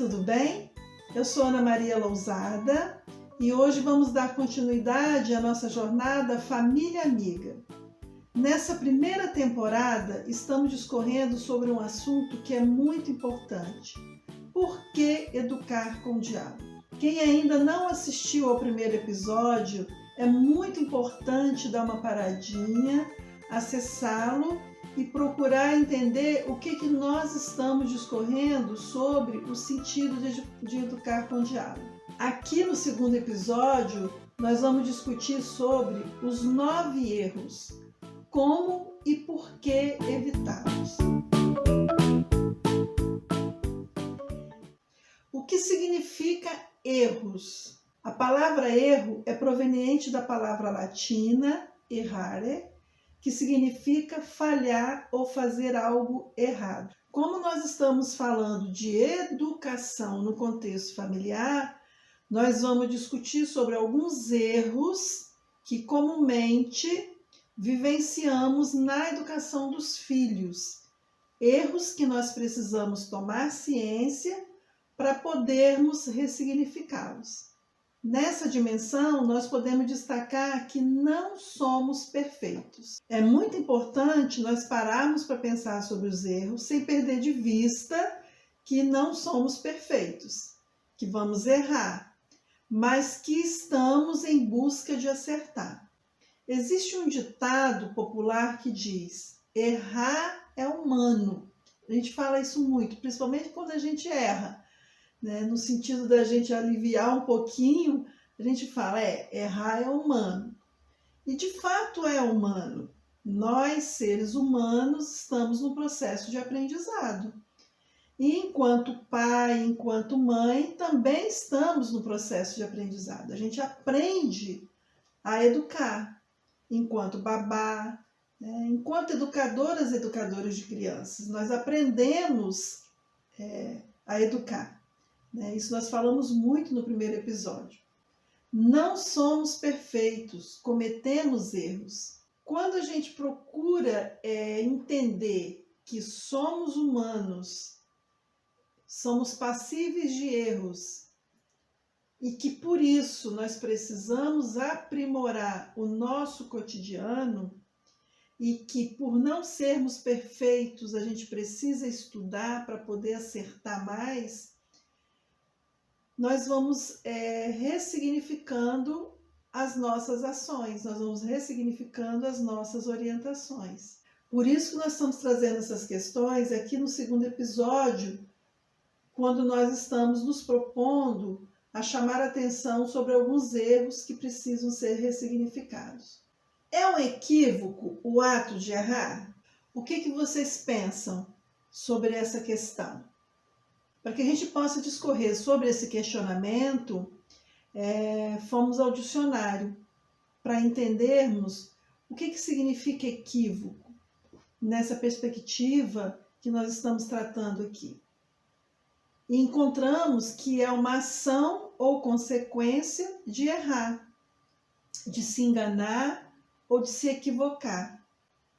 tudo bem? Eu sou Ana Maria Lousada e hoje vamos dar continuidade à nossa jornada Família Amiga. Nessa primeira temporada, estamos discorrendo sobre um assunto que é muito importante. Por que educar com diálogo? Quem ainda não assistiu ao primeiro episódio, é muito importante dar uma paradinha, acessá-lo e procurar entender o que nós estamos discorrendo sobre o sentido de educar com diálogo. Aqui no segundo episódio, nós vamos discutir sobre os 9 erros, como e por que evitá-los. O que significa erros? A palavra erro é proveniente da palavra latina errare, que significa falhar ou fazer algo errado. Como nós estamos falando de educação no contexto familiar, nós vamos discutir sobre alguns erros que comumente vivenciamos na educação dos filhos. Erros que nós precisamos tomar ciência para podermos ressignificá-los. Nessa dimensão, nós podemos destacar que não somos perfeitos. É muito importante nós pararmos para pensar sobre os erros sem perder de vista que não somos perfeitos, que vamos errar, mas que estamos em busca de acertar. Existe um ditado popular que diz: errar é humano. A gente fala isso muito, principalmente quando a gente erra. No sentido da gente aliviar um pouquinho, a gente fala, errar é humano. E de fato é humano. Nós, seres humanos, estamos no processo de aprendizado. E enquanto pai, enquanto mãe, também estamos no processo de aprendizado. A gente aprende a educar, enquanto babá, enquanto educadoras e educadores de crianças. Nós aprendemos a educar. Isso nós falamos muito no primeiro episódio. Não somos perfeitos, cometemos erros. Quando a gente procura entender que somos humanos, somos passíveis de erros e que por isso nós precisamos aprimorar o nosso cotidiano e que por não sermos perfeitos a gente precisa estudar para poder acertar mais, nós vamos ressignificando as nossas ações, nós vamos ressignificando as nossas orientações. Por isso que nós estamos trazendo essas questões aqui no segundo episódio, quando nós estamos nos propondo a chamar a atenção sobre alguns erros que precisam ser ressignificados. É um equívoco o ato de errar? O que vocês pensam sobre essa questão? Para que a gente possa discorrer sobre esse questionamento, fomos ao dicionário para entendermos o que significa equívoco nessa perspectiva que nós estamos tratando aqui. E encontramos que é uma ação ou consequência de errar, de se enganar ou de se equivocar.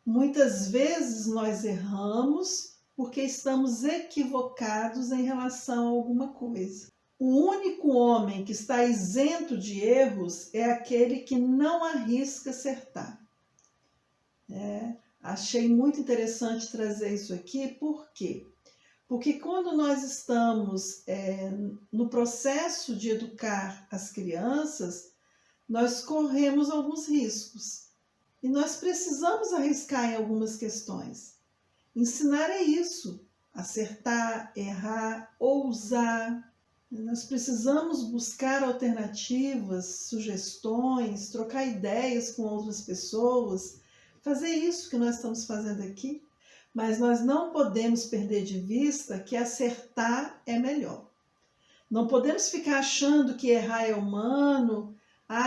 Muitas vezes nós erramos porque estamos equivocados em relação a alguma coisa. O único homem que está isento de erros é aquele que não arrisca acertar. Achei muito interessante trazer isso aqui, por quê? Porque quando nós estamos no processo de educar as crianças, nós corremos alguns riscos. E nós precisamos arriscar em algumas questões. Ensinar é isso, acertar, errar, ousar. Nós precisamos buscar alternativas, sugestões, trocar ideias com outras pessoas, fazer isso que nós estamos fazendo aqui. Mas nós não podemos perder de vista que acertar é melhor. Não podemos ficar achando que errar é humano,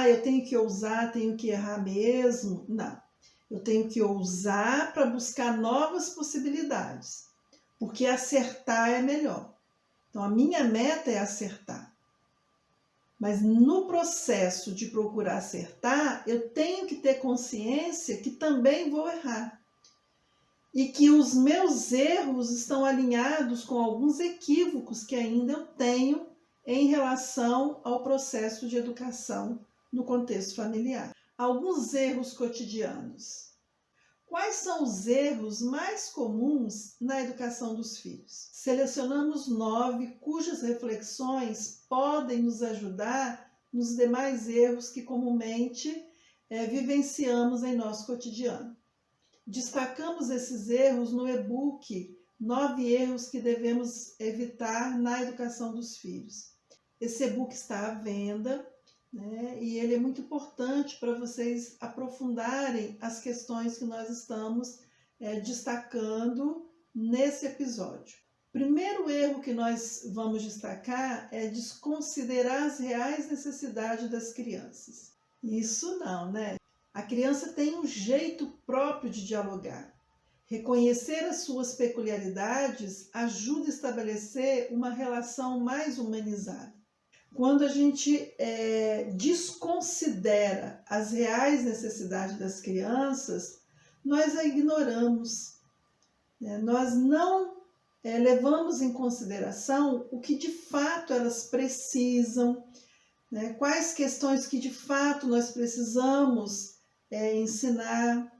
eu tenho que ousar, tenho que errar mesmo. Não. Eu tenho que ousar para buscar novas possibilidades, porque acertar é melhor. Então, a minha meta é acertar. Mas no processo de procurar acertar, eu tenho que ter consciência que também vou errar. e que os meus erros estão alinhados com alguns equívocos que ainda eu tenho em relação ao processo de educação no contexto familiar. Alguns erros cotidianos. Quais são os erros mais comuns na educação dos filhos? Selecionamos 9 cujas reflexões podem nos ajudar nos demais erros que comumente vivenciamos em nosso cotidiano. Destacamos esses erros no e-book 9 erros que devemos evitar na educação dos filhos. Esse e-book está à venda, né? E ele é muito importante para vocês aprofundarem as questões que nós estamos destacando nesse episódio. Primeiro erro que nós vamos destacar é desconsiderar as reais necessidades das crianças. Isso não, né? A criança tem um jeito próprio de dialogar. Reconhecer as suas peculiaridades ajuda a estabelecer uma relação mais humanizada. Quando a gente desconsidera as reais necessidades das crianças, nós a ignoramos. Nós não levamos em consideração o que de fato elas precisam, quais questões que de fato nós precisamos ensinar,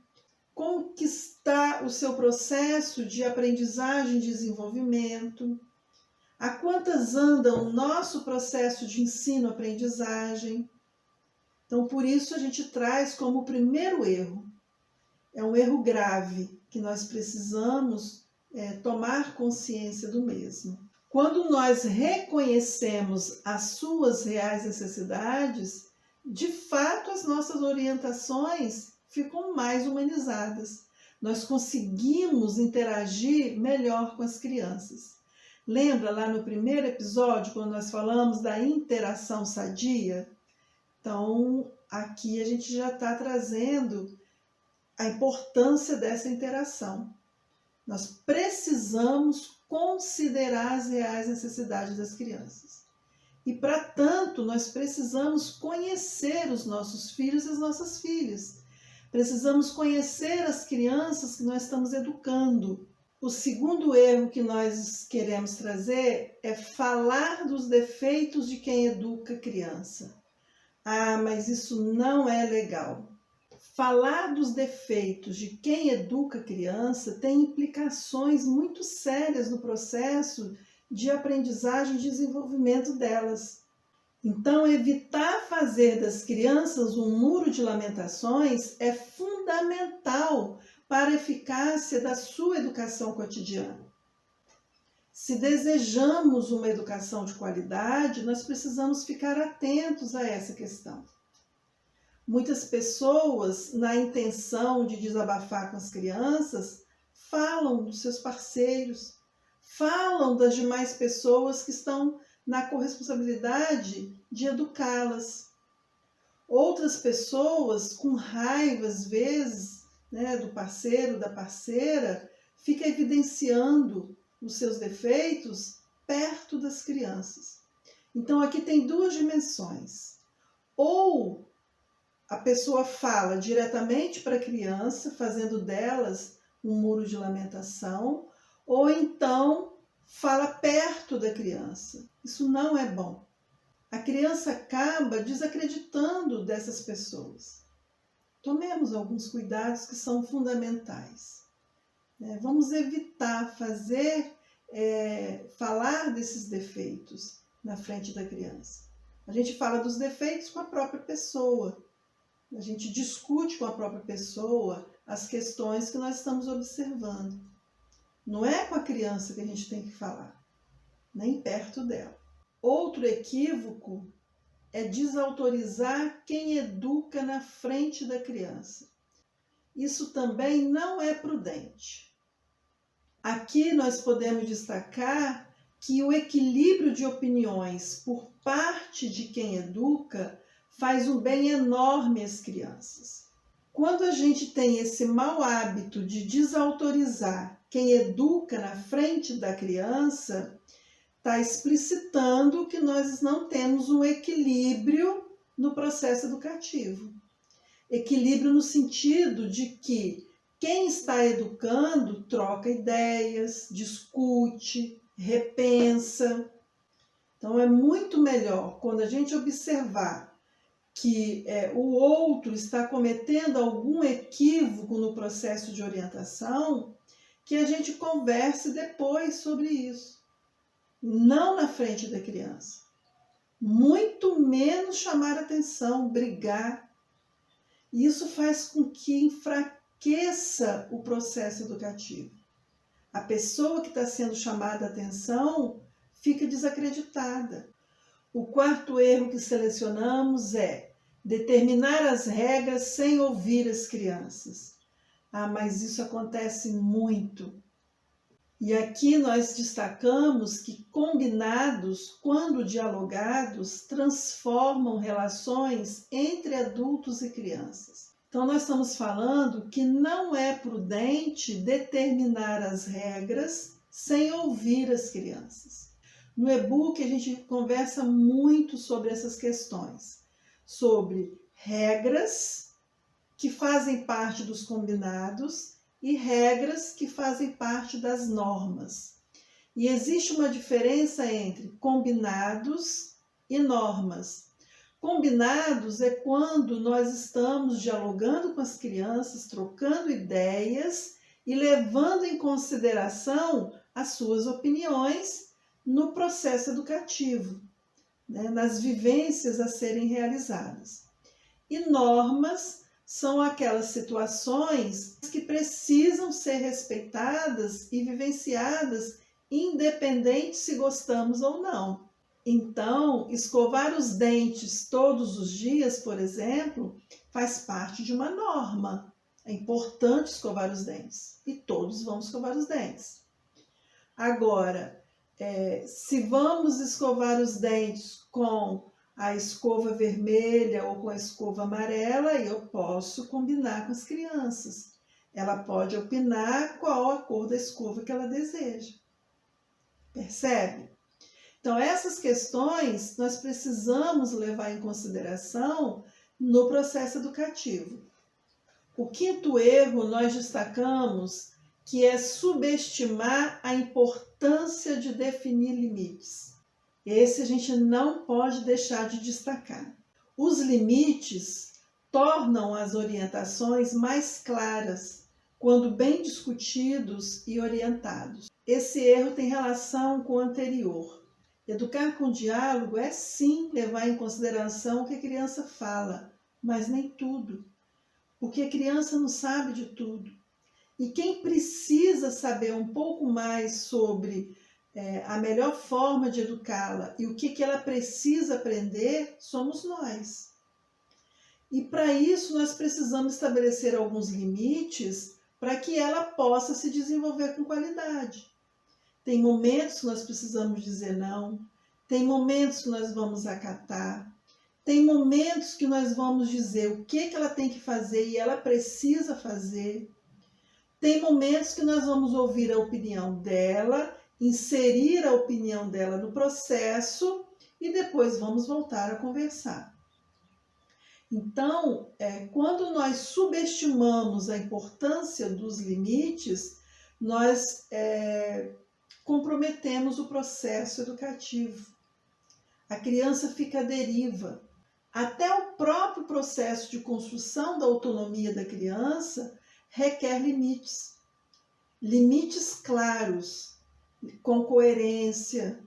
como que está o seu processo de aprendizagem e desenvolvimento, a quantas anda o nosso processo de ensino-aprendizagem. Então, por isso a gente traz como primeiro erro, é um erro grave, que nós precisamos tomar consciência do mesmo. Quando nós reconhecemos as suas reais necessidades, de fato as nossas orientações ficam mais humanizadas. Nós conseguimos interagir melhor com as crianças. Lembra lá no primeiro episódio, quando nós falamos da interação sadia? Então, aqui a gente já está trazendo a importância dessa interação. Nós precisamos considerar as reais necessidades das crianças. E, para tanto, nós precisamos conhecer os nossos filhos e as nossas filhas. Precisamos conhecer as crianças que nós estamos educando. O segundo erro que nós queremos trazer é falar dos defeitos de quem educa a criança. Ah, mas isso não é legal. Falar dos defeitos de quem educa a criança tem implicações muito sérias no processo de aprendizagem e desenvolvimento delas. Então, evitar fazer das crianças um muro de lamentações é fundamental para a eficácia da sua educação cotidiana. Se desejamos uma educação de qualidade, nós precisamos ficar atentos a essa questão. Muitas pessoas, na intenção de desabafar com as crianças, falam dos seus parceiros, falam das demais pessoas que estão na corresponsabilidade de educá-las. Outras pessoas, com raiva às vezes, do parceiro, da parceira, fica evidenciando os seus defeitos perto das crianças. Então aqui tem 2 dimensões. Ou a pessoa fala diretamente para a criança, fazendo delas um muro de lamentação, ou então fala perto da criança. Isso não é bom. A criança acaba desacreditando dessas pessoas. Tomemos alguns cuidados que são fundamentais. Vamos evitar falar desses defeitos na frente da criança. A gente fala dos defeitos com a própria pessoa. A gente discute com a própria pessoa as questões que nós estamos observando. Não é com a criança que a gente tem que falar, nem perto dela. Outro equívoco é desautorizar quem educa na frente da criança. Isso também não é prudente. Aqui nós podemos destacar que o equilíbrio de opiniões por parte de quem educa faz um bem enorme às crianças. Quando a gente tem esse mau hábito de desautorizar quem educa na frente da criança, está explicitando que nós não temos um equilíbrio no processo educativo. Equilíbrio no sentido de que Quem está educando troca ideias, discute, repensa. Então, é muito melhor quando a gente observar que o outro está cometendo algum equívoco no processo de orientação, que a gente converse depois sobre isso. Não na frente da criança. Muito menos chamar atenção, brigar. Isso faz com que enfraqueça o processo educativo. A pessoa que está sendo chamada a atenção fica desacreditada. O quarto erro que selecionamos é determinar as regras sem ouvir as crianças. Mas isso acontece muito. E aqui nós destacamos que combinados, quando dialogados, transformam relações entre adultos e crianças. Então, nós estamos falando que não é prudente determinar as regras sem ouvir as crianças. No e-book, a gente conversa muito sobre essas questões, sobre regras que fazem parte dos combinados e regras que fazem parte das normas. E existe uma diferença entre combinados e normas. Combinados é quando nós estamos dialogando com as crianças, trocando ideias e levando em consideração as suas opiniões no processo educativo, né, nas vivências a serem realizadas. E normas são aquelas situações que precisam ser respeitadas e vivenciadas, independente se gostamos ou não. Então, escovar os dentes todos os dias, por exemplo, faz parte de uma norma. É importante escovar os dentes e todos vão escovar os dentes. Agora, se vamos escovar os dentes com a escova vermelha ou com a escova amarela, eu posso combinar com as crianças. Ela pode opinar qual a cor da escova que ela deseja. Percebe? Então, essas questões nós precisamos levar em consideração no processo educativo. O quinto erro nós destacamos que é subestimar a importância de definir limites. Esse a gente não pode deixar de destacar. Os limites tornam as orientações mais claras quando bem discutidos e orientados. Esse erro tem relação com o anterior. Educar com diálogo é sim levar em consideração o que a criança fala, mas nem tudo, porque a criança não sabe de tudo. E quem precisa saber um pouco mais sobre a melhor forma de educá-la e o que ela precisa aprender somos nós. E para isso nós precisamos estabelecer alguns limites para que ela possa se desenvolver com qualidade. Tem momentos que nós precisamos dizer não, tem momentos que nós vamos acatar, tem momentos que nós vamos dizer o que ela tem que fazer e ela precisa fazer. Tem momentos que nós vamos ouvir a opinião dela, inserir a opinião dela no processo e depois vamos voltar a conversar. Então, quando nós subestimamos a importância dos limites, nós comprometemos o processo educativo. A criança fica à deriva. Até o próprio processo de construção da autonomia da criança requer limites. Limites claros, com coerência.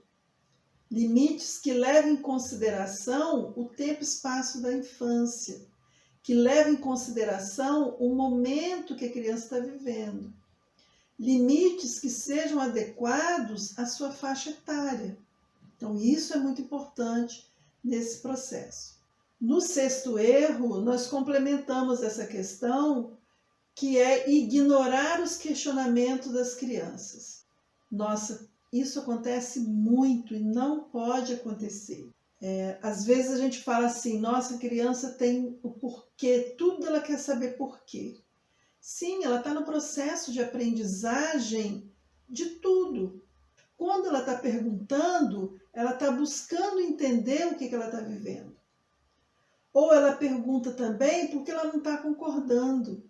Limites que levam em consideração o tempo e espaço da infância. Que levam em consideração o momento que a criança está vivendo. Limites que sejam adequados à sua faixa etária. Então, isso é muito importante nesse processo. No sexto erro, nós complementamos essa questão, que é ignorar os questionamentos das crianças. Nossa, isso acontece muito e não pode acontecer. Às vezes a gente fala assim, nossa, a criança tem o porquê, tudo ela quer saber porquê. Sim, ela está no processo de aprendizagem de tudo. Quando ela está perguntando, ela está buscando entender o que ela está vivendo. Ou ela pergunta também porque ela não está concordando.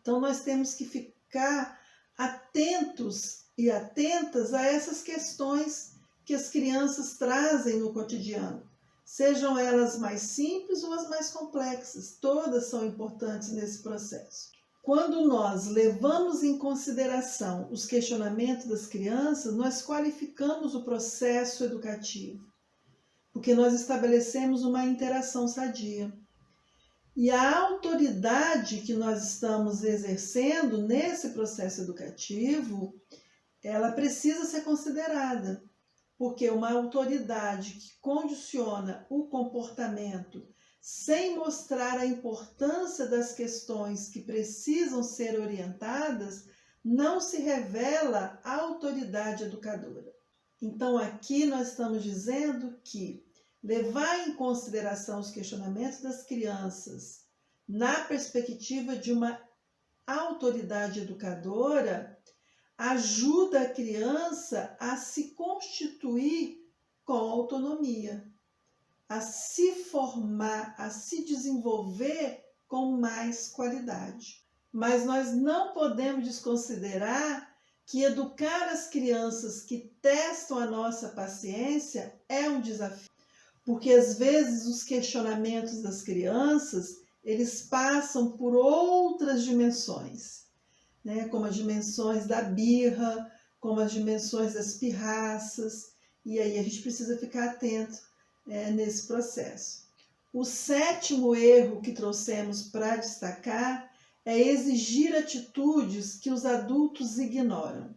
Então, nós temos que ficar atentos e atentas a essas questões que as crianças trazem no cotidiano. Sejam elas mais simples ou as mais complexas, todas são importantes nesse processo. Quando nós levamos em consideração os questionamentos das crianças, nós qualificamos o processo educativo, porque nós estabelecemos uma interação sadia. E a autoridade que nós estamos exercendo nesse processo educativo, ela precisa ser considerada, porque uma autoridade que condiciona o comportamento sem mostrar a importância das questões que precisam ser orientadas, não se revela autoridade educadora. Então, aqui nós estamos dizendo que levar em consideração os questionamentos das crianças na perspectiva de uma autoridade educadora ajuda a criança a se constituir com autonomia, a se formar, a se desenvolver com mais qualidade. Mas nós não podemos desconsiderar que educar as crianças que testam a nossa paciência é um desafio. Porque às vezes os questionamentos das crianças, eles passam por outras dimensões, né? Como as dimensões da birra, como as dimensões das pirraças, e aí a gente precisa ficar atento nesse processo. O 7º erro que trouxemos para destacar é exigir atitudes que os adultos ignoram.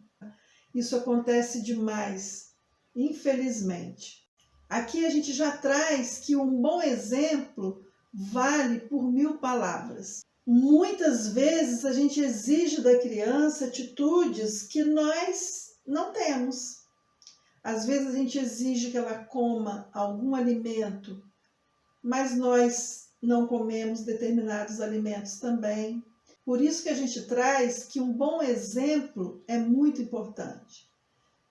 Isso acontece demais, infelizmente. Aqui a gente já traz que um bom exemplo vale por 1000 palavras. Muitas vezes a gente exige da criança atitudes que nós não temos. Às vezes a gente exige que ela coma algum alimento, mas nós não comemos determinados alimentos também. Por isso que a gente traz que um bom exemplo é muito importante,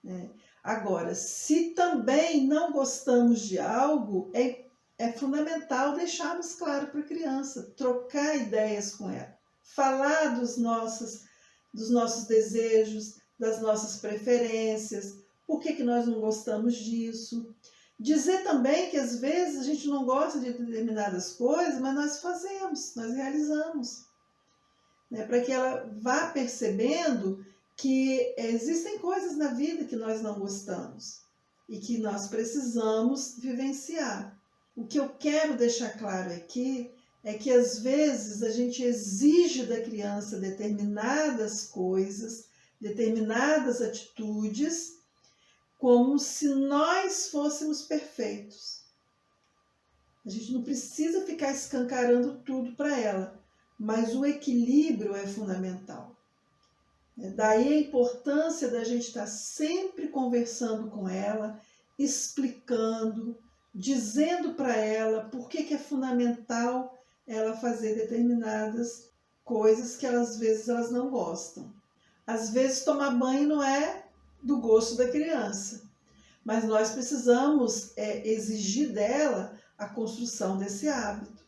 né? Agora, se também não gostamos de algo, é fundamental deixarmos claro para a criança, trocar ideias com ela, falar dos nossos desejos, das nossas preferências, por que nós não gostamos disso. Dizer também que às vezes a gente não gosta de determinadas coisas, mas nós fazemos, nós realizamos, né? Para que ela vá percebendo que existem coisas na vida que nós não gostamos e que nós precisamos vivenciar. O que eu quero deixar claro aqui é que às vezes a gente exige da criança determinadas coisas, determinadas atitudes, como se nós fôssemos perfeitos. A gente não precisa ficar escancarando tudo para ela, mas o equilíbrio é fundamental. Daí a importância da gente estar sempre conversando com ela, explicando, dizendo para ela por que é fundamental ela fazer determinadas coisas que às vezes elas não gostam. Às vezes tomar banho não é do gosto da criança, mas nós precisamos exigir dela a construção desse hábito.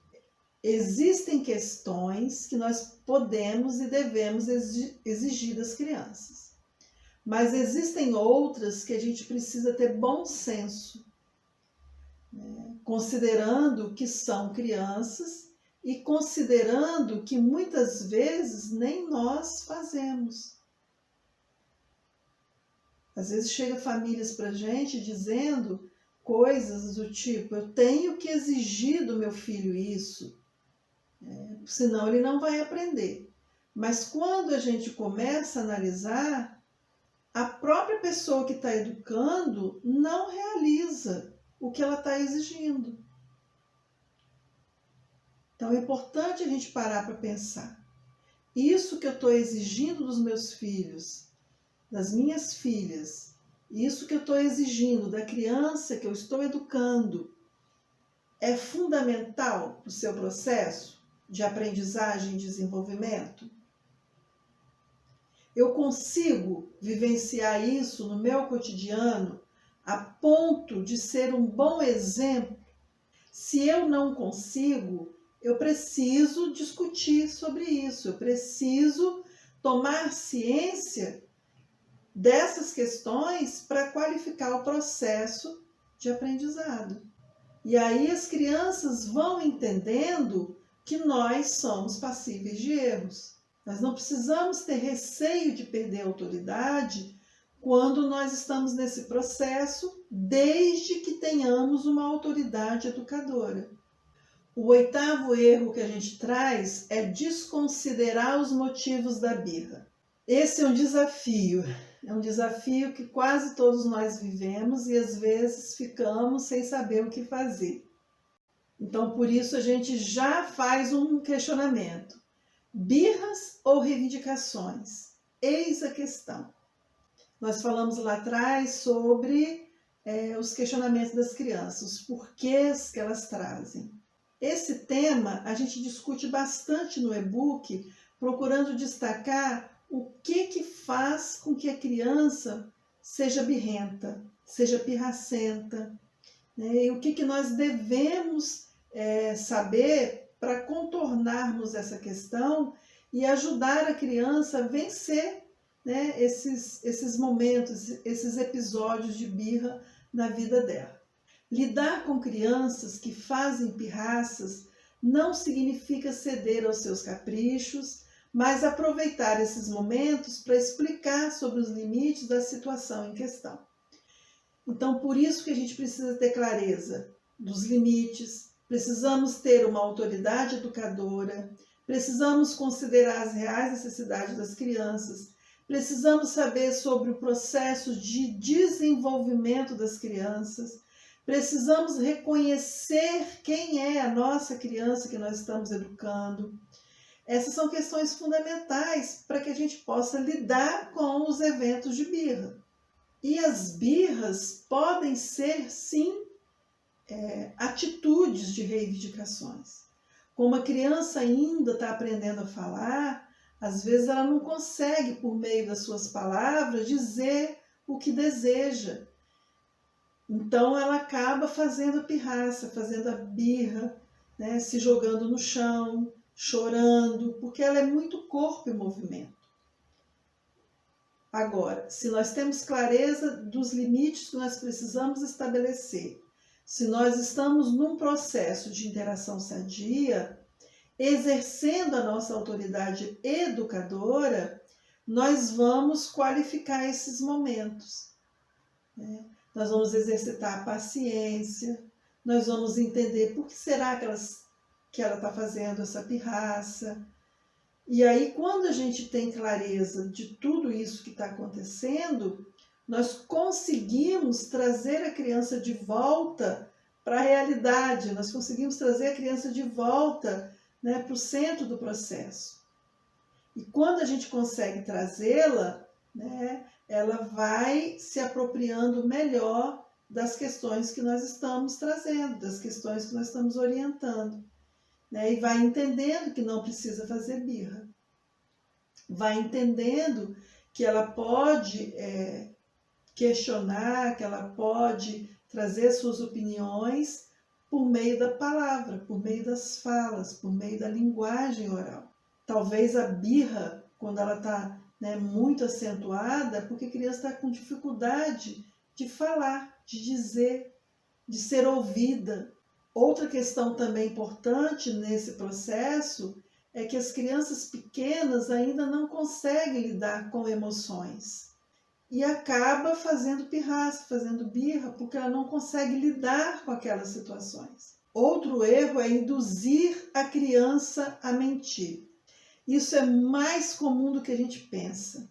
Existem questões que nós podemos e devemos exigir das crianças, mas existem outras que a gente precisa ter bom senso, né? Considerando que são crianças e considerando que muitas vezes nem nós fazemos. Às vezes chega famílias para a gente dizendo coisas do tipo: eu tenho que exigir do meu filho isso, senão ele não vai aprender. Mas quando a gente começa a analisar, a própria pessoa que está educando não realiza o que ela está exigindo. Então é importante a gente parar para pensar. Isso que eu estou exigindo dos meus filhos, das minhas filhas, isso que eu estou exigindo da criança que eu estou educando, é fundamental para o seu processo de aprendizagem e desenvolvimento? Eu consigo vivenciar isso no meu cotidiano a ponto de ser um bom exemplo? Se eu não consigo, eu preciso discutir sobre isso, eu preciso tomar ciência dessas questões para qualificar o processo de aprendizado. E aí as crianças vão entendendo que nós somos passíveis de erros. Nós não precisamos ter receio de perder a autoridade quando nós estamos nesse processo, desde que tenhamos uma autoridade educadora. O 8º erro que a gente traz é desconsiderar os motivos da birra. Esse é um desafio que quase todos nós vivemos e às vezes ficamos sem saber o que fazer. Então, por isso a gente já faz um questionamento. Birras ou reivindicações? Eis a questão. Nós falamos lá atrás sobre os questionamentos das crianças, os porquês que elas trazem. Esse tema a gente discute bastante no e-book, procurando destacar o que faz com que a criança seja birrenta, seja pirracenta, né? E o que nós devemos saber para contornarmos essa questão e ajudar a criança a vencer, né, esses momentos, esses episódios de birra na vida dela. Lidar com crianças que fazem pirraças não significa ceder aos seus caprichos, mas aproveitar esses momentos para explicar sobre os limites da situação em questão. Então, por isso que a gente precisa ter clareza dos limites, precisamos ter uma autoridade educadora, precisamos considerar as reais necessidades das crianças, precisamos saber sobre o processo de desenvolvimento das crianças, precisamos reconhecer quem é a nossa criança que nós estamos educando. Essas são questões fundamentais para que a gente possa lidar com os eventos de birra. E as birras podem ser, sim, atitudes de reivindicações. Como a criança ainda está aprendendo a falar, às vezes ela não consegue, por meio das suas palavras, dizer o que deseja. Então ela acaba fazendo a pirraça, fazendo a birra, né, se jogando no chão, chorando, porque ela é muito corpo e movimento. Agora, se nós temos clareza dos limites que nós precisamos estabelecer, se nós estamos num processo de interação sadia, exercendo a nossa autoridade educadora, nós vamos qualificar esses momentos, né? Nós vamos exercitar a paciência, nós vamos entender por que será que ela está fazendo essa pirraça. E aí, quando a gente tem clareza de tudo isso que está acontecendo, nós conseguimos trazer a criança de volta para a realidade, nós conseguimos trazer a criança de volta, né, para o centro do processo. E quando a gente consegue trazê-la, né, ela vai se apropriando melhor das questões que nós estamos trazendo, das questões que nós estamos orientando, né, e vai entendendo que não precisa fazer birra. Vai entendendo que ela pode questionar, que ela pode trazer suas opiniões por meio da palavra, por meio das falas, por meio da linguagem oral. Talvez a birra, quando ela está, né, muito acentuada, porque a criança está com dificuldade de falar, de dizer, de ser ouvida. Outra questão também importante nesse processo é que as crianças pequenas ainda não conseguem lidar com emoções e acaba fazendo pirraça, fazendo birra, porque ela não consegue lidar com aquelas situações. Outro erro é induzir a criança a mentir. Isso é mais comum do que a gente pensa.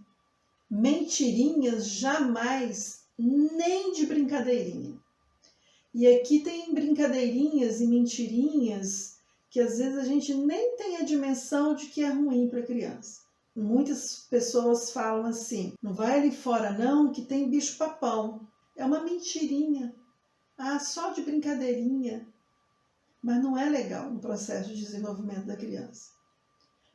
Mentirinhas jamais, nem de brincadeirinha. E aqui tem brincadeirinhas e mentirinhas que às vezes a gente nem tem a dimensão de que é ruim para a criança. Muitas pessoas falam assim, não vai ali fora não, que tem bicho-papão. É uma mentirinha. Ah, só de brincadeirinha. Mas não é legal no processo de desenvolvimento da criança.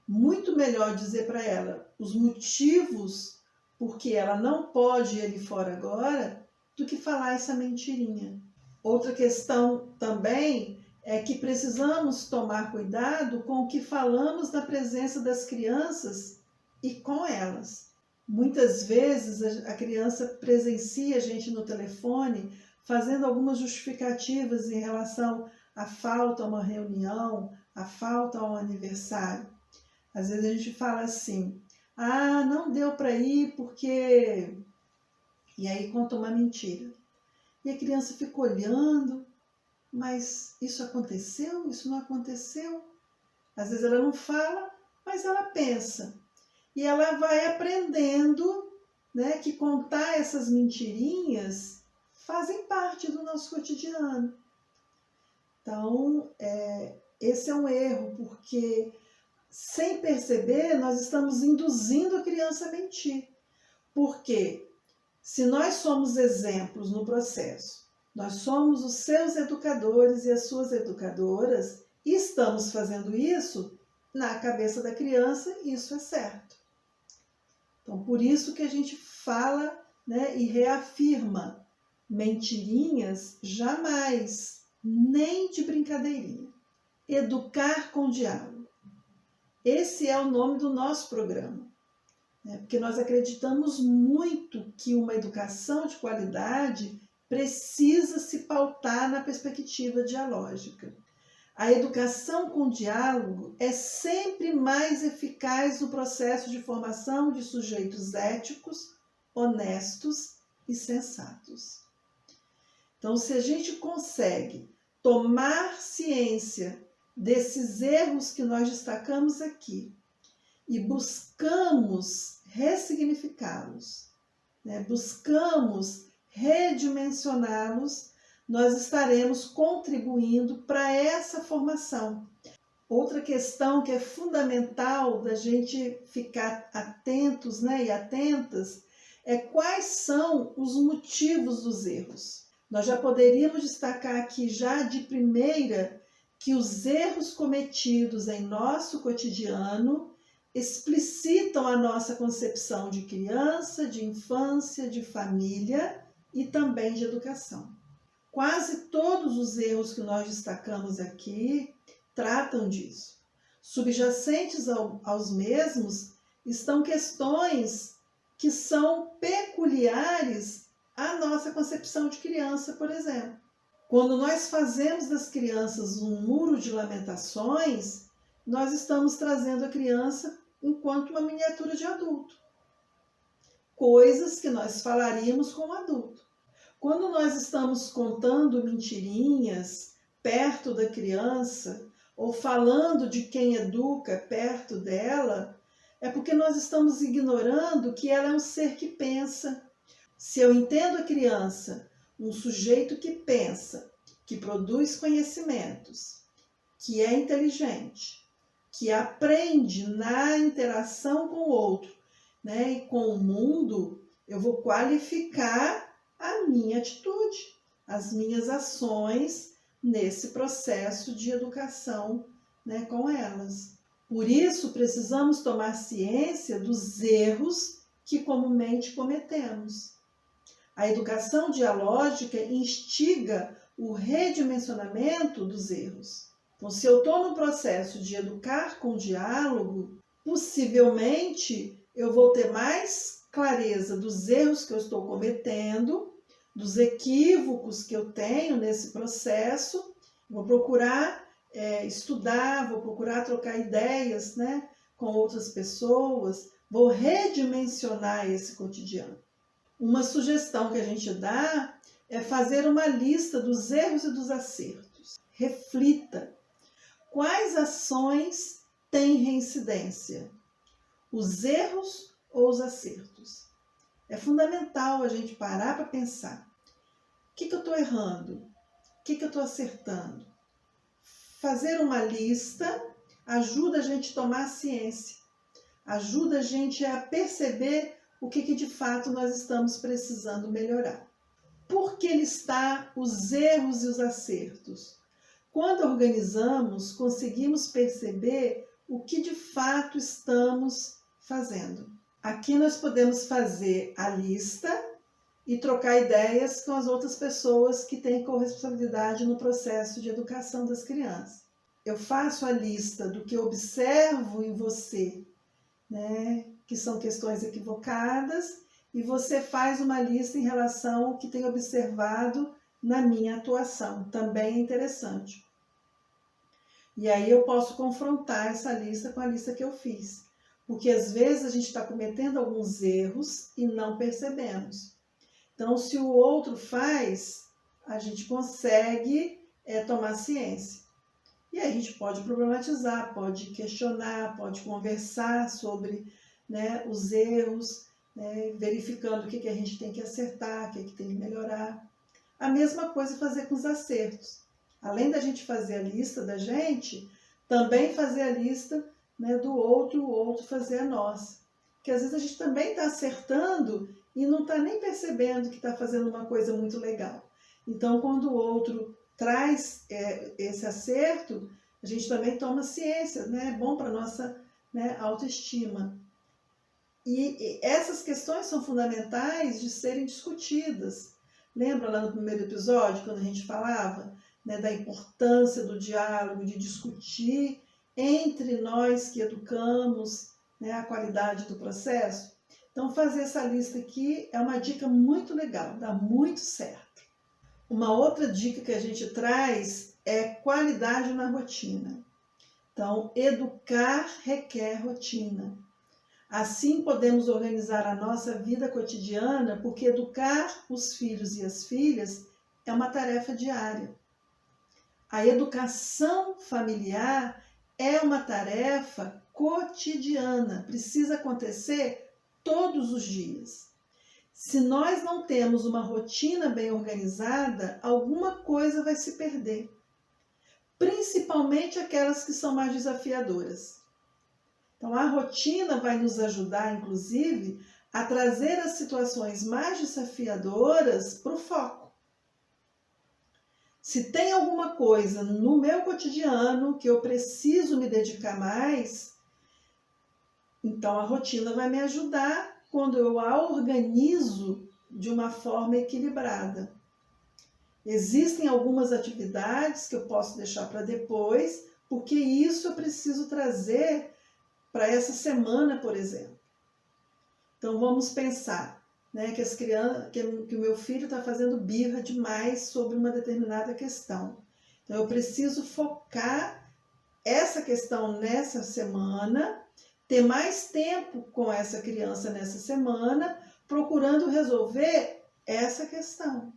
Muito melhor dizer para ela os motivos por que ela não pode ir ali fora agora do que falar essa mentirinha. Outra questão também é que precisamos tomar cuidado com o que falamos na presença das crianças e com elas. Muitas vezes a criança presencia a gente no telefone fazendo algumas justificativas em relação à falta a uma reunião, à falta a um aniversário. Às vezes a gente fala assim, não deu para ir porque... E aí conta uma mentira. E a criança fica olhando, mas isso aconteceu? Isso não aconteceu? Às vezes ela não fala, mas ela pensa. E ela vai aprendendo, né, que contar essas mentirinhas fazem parte do nosso cotidiano. Então, esse é um erro, porque sem perceber nós estamos induzindo a criança a mentir. Porque se nós somos exemplos no processo, nós somos os seus educadores e as suas educadoras, e estamos fazendo isso, na cabeça da criança, isso é certo. Então, por isso que a gente fala, né, e reafirma, mentirinhas jamais, nem de brincadeirinha. Educar com diálogo. Esse é o nome do nosso programa, né, porque nós acreditamos muito que uma educação de qualidade precisa se pautar na perspectiva dialógica. A educação com diálogo é sempre mais eficaz no processo de formação de sujeitos éticos, honestos e sensatos. Então, se a gente consegue tomar ciência desses erros que nós destacamos aqui e buscamos ressignificá-los, né, buscamos redimensioná-los, nós estaremos contribuindo para essa formação. Outra questão que é fundamental da gente ficar atentos, né, e atentas é quais são os motivos dos erros. Nós já poderíamos destacar aqui já de primeira que os erros cometidos em nosso cotidiano explicitam a nossa concepção de criança, de infância, de família e também de educação. Quase todos os erros que nós destacamos aqui tratam disso. Subjacentes aos mesmos estão questões que são peculiares à nossa concepção de criança, por exemplo. Quando nós fazemos das crianças um muro de lamentações, nós estamos trazendo a criança enquanto uma miniatura de adulto. Coisas que nós falaríamos com um adulto. Quando nós estamos contando mentirinhas perto da criança, ou falando de quem educa perto dela, é porque nós estamos ignorando que ela é um ser que pensa. Se eu entendo a criança, um sujeito que pensa, que produz conhecimentos, que é inteligente, que aprende na interação com o outro, né, e com o mundo, eu vou qualificar a minha atitude, as minhas ações nesse processo de educação, né, com elas. Por isso, precisamos tomar ciência dos erros que comumente cometemos. A educação dialógica instiga o redimensionamento dos erros. Então, se eu estou no processo de educar com diálogo, possivelmente eu vou ter mais clareza dos erros que eu estou cometendo, dos equívocos que eu tenho nesse processo, vou procurar estudar, vou procurar trocar ideias, né, com outras pessoas, vou redimensionar esse cotidiano. Uma sugestão que a gente dá é fazer uma lista dos erros e dos acertos. Reflita quais ações têm reincidência, os erros ou os acertos. É fundamental a gente parar para pensar. O que eu estou errando? O que eu estou acertando? Fazer uma lista ajuda a gente a tomar ciência, ajuda a gente a perceber o que de fato nós estamos precisando melhorar. Por que listar os erros e os acertos? Quando organizamos, conseguimos perceber o que de fato estamos fazendo. Aqui nós podemos fazer a lista e trocar ideias com as outras pessoas que têm corresponsabilidade no processo de educação das crianças. Eu faço a lista do que observo em você, né, que são questões equivocadas, e você faz uma lista em relação ao que tem observado na minha atuação. Também é interessante. E aí eu posso confrontar essa lista com a lista que eu fiz. Porque às vezes a gente está cometendo alguns erros e não percebemos. Então, se o outro faz, a gente consegue tomar ciência. E aí a gente pode problematizar, pode questionar, pode conversar sobre, né, os erros, né, verificando o que a gente tem que acertar, o que tem que melhorar. A mesma coisa fazer com os acertos. Além da gente fazer a lista da gente, também fazer a lista, né, do outro, o outro fazer a nossa. Porque às vezes a gente também está acertando e não está nem percebendo que está fazendo uma coisa muito legal. Então, quando o outro traz esse acerto, a gente também toma ciência, né? É bom para a nossa, né, autoestima. E essas questões são fundamentais de serem discutidas. Lembra lá no primeiro episódio, quando a gente falava, né, da importância do diálogo, de discutir entre nós que educamos, né, a qualidade do processo? Então, fazer essa lista aqui é uma dica muito legal, dá muito certo. Uma outra dica que a gente traz é qualidade na rotina. Então, educar requer rotina. Assim podemos organizar a nossa vida cotidiana, porque educar os filhos e as filhas é uma tarefa diária. A educação familiar é uma tarefa cotidiana, precisa acontecer todos os dias. Se nós não temos uma rotina bem organizada, alguma coisa vai se perder. Principalmente aquelas que são mais desafiadoras. Então, a rotina vai nos ajudar, inclusive, a trazer as situações mais desafiadoras para o foco. Se tem alguma coisa no meu cotidiano que eu preciso me dedicar mais, então a rotina vai me ajudar quando eu a organizo de uma forma equilibrada. Existem algumas atividades que eu posso deixar para depois, porque isso eu preciso trazer para essa semana, por exemplo. Então vamos pensar, né, que as crianças, que o meu filho está fazendo birra demais sobre uma determinada questão. Então eu preciso focar essa questão nessa semana, ter mais tempo com essa criança nessa semana, procurando resolver essa questão.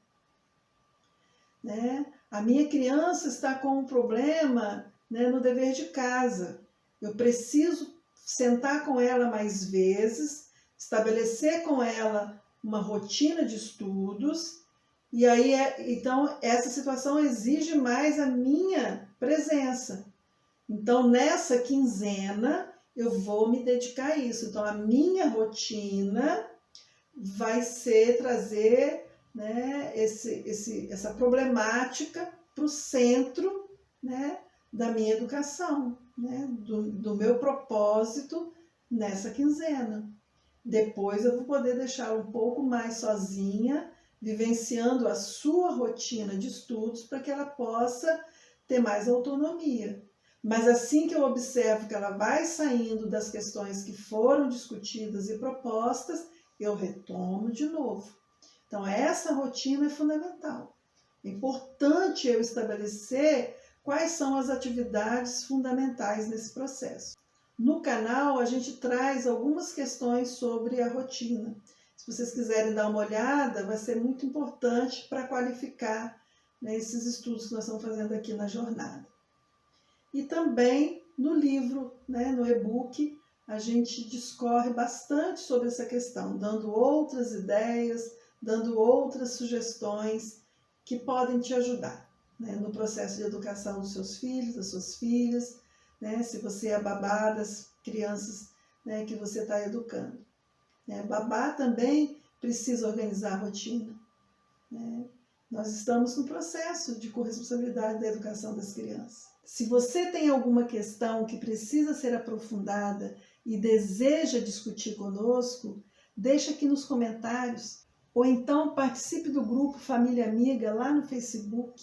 Né? A minha criança está com um problema, né, no dever de casa. Eu preciso sentar com ela mais vezes, estabelecer com ela uma rotina de estudos, e aí então essa situação exige mais a minha presença. Então nessa quinzena eu vou me dedicar a isso. Então a minha rotina vai ser trazer, né, essa problemática para o centro, né, da minha educação, né, do meu propósito nessa quinzena. Depois eu vou poder deixar um pouco mais sozinha, vivenciando a sua rotina de estudos para que ela possa ter mais autonomia. Mas assim que eu observo que ela vai saindo das questões que foram discutidas e propostas, eu retomo de novo. Então, essa rotina é fundamental. É importante eu estabelecer quais são as atividades fundamentais nesse processo. No canal, a gente traz algumas questões sobre a rotina. Se vocês quiserem dar uma olhada, vai ser muito importante para qualificar, né, esses estudos que nós estamos fazendo aqui na jornada. E também no livro, né, no e-book, a gente discorre bastante sobre essa questão, dando outras ideias, dando outras sugestões que podem te ajudar, né, no processo de educação dos seus filhos, das suas filhas, né, se você é babá das crianças, né, que você está educando. Babá também precisa organizar a rotina. Né? Nós estamos no processo de corresponsabilidade da educação das crianças. Se você tem alguma questão que precisa ser aprofundada e deseja discutir conosco, deixa aqui nos comentários. Ou então participe do grupo Família Amiga lá no Facebook.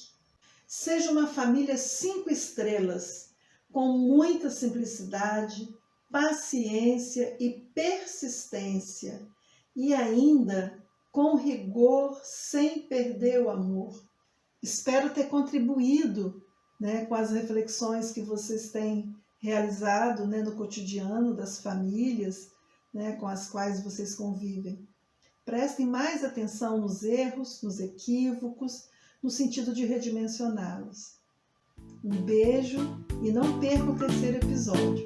Seja uma família 5 estrelas, com muita simplicidade, paciência e persistência, e ainda com rigor, sem perder o amor. Espero ter contribuído, com as reflexões que vocês têm realizado, no cotidiano das famílias, com as quais vocês convivem. Prestem mais atenção nos erros, nos equívocos, no sentido de redimensioná-los. Um beijo e não perca o terceiro episódio.